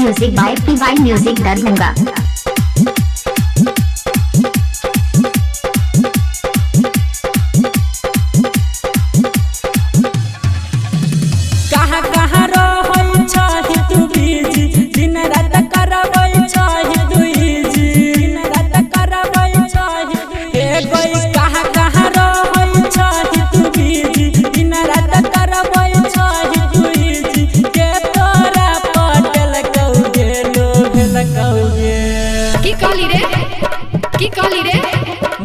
Music by PY Music Darbhanga। कहाँ कहाँ रहै छहि तू बीजी, दिन रात करबै छहि दुईजी, दिन रात करबै छहि ए गई। कहाँ कहाँ रहै छहि तू बीजी, दिन रात करबै छहि दुईजी, के तोरा पटल कौगे लो भेल कौगे। की कहली रे, की कहली रे?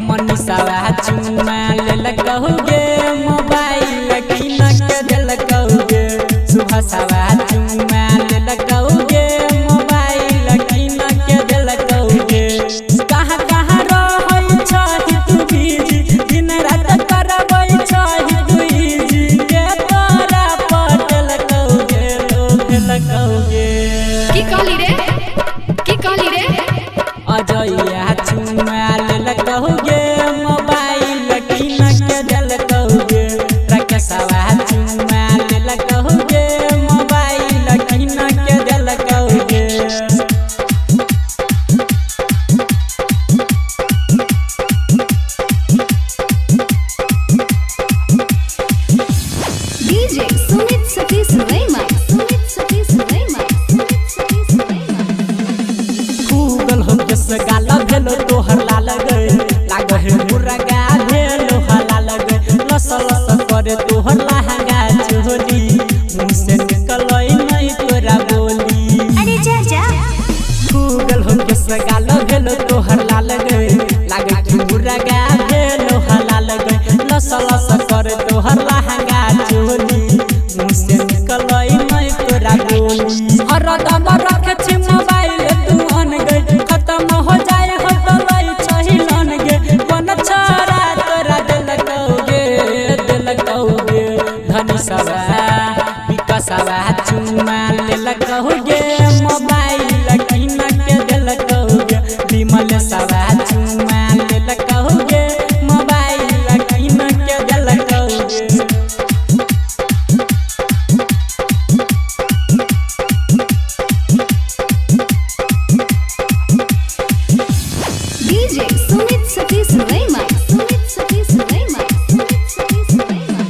मनीषा चुमा लेल कहुगे, मोबाइल किन के दिल कहुगे। सुभाषवा चुमा लेल कहुगे, मोबाइल किन के दिल कहुगे। कहाँ कहाँ रहै छहि तू बीजी, दिन रात करबै छहि दुईजी, के तोरा पटल कहुगे लो भेल कहुगे। की कहली रे, की कहली रे? अजया चुमा लेल कहुगे, मोबाइल किन के दिल कहुगे। रकेशवा चुमा लेल कहुगे, मोबाइल किन के दिल कहुगे। DJ Sumit Satish Rema, Sumit Satish Rema, Sumit Satish Rema। Google हो जस गाल भेलो तोहर लाल गए, लागे है मुर्गा भेलो हलाल गए। लस लस करे तोहर लहंगा चोली, मुंह से निकलै नहीं तोरा बोली। अरे जा जा। गूगल हो जस गाल भेलो तोहर लाल गए, लागे है मुर्गा भेलो हलाल गए। लस लस करे तोहर लहंगा चोली, मुंह से निकलै नहीं तोरा बोली। हरदम रखे छी मोबाइल तू अन गए, खत्म हो जाए हो तो लई छहि लन गे। बन छोरा तोरा दिल कौगे, दिल कौगे। धनी सवा विकासवा चुमा लेल कहुगे, मोबाइल किन के दिल कौगे। विमल सवा चुमा लेल कहुगे, मोबाइल किन के दिल कौगे। DJ Sumit Satish Rema, Sumit Satish Rema, Sumit Satish Rema।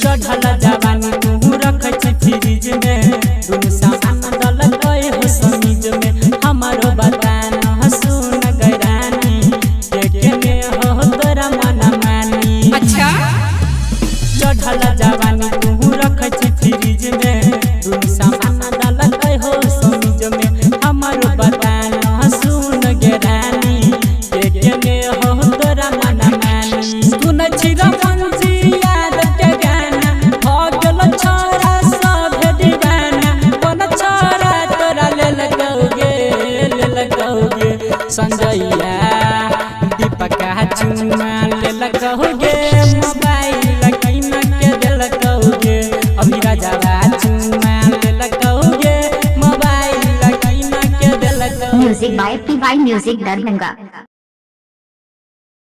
चढ़ल जवानी तू रखै छी फ्रिज में, दुनु सामान दल गए हो समीज में। हमारो बतान सुन गरानी, देखे में हो तोरा मन मानी। अच्छा चढ़ल जवानी तू रखै छी फ्रिज में, दुनु सामान दल गए हो समीज में। हमारो बतान सुन गरानी, देखे में हो तोरा मन मानी। सुन छी रमन जी याद के गाना, हो गेल छोरा सब दीवाना। बन छोरा तोरा लेल कौगे, लेल कौगे। संजैया दीपका चुमा लेल कहुगे, मोबाइल किन के दिल कौगे। अभिराजवा चुमा लेल कहुगे, मोबाइल किन के दिल कौगे। Music by PY Music Darbhanga।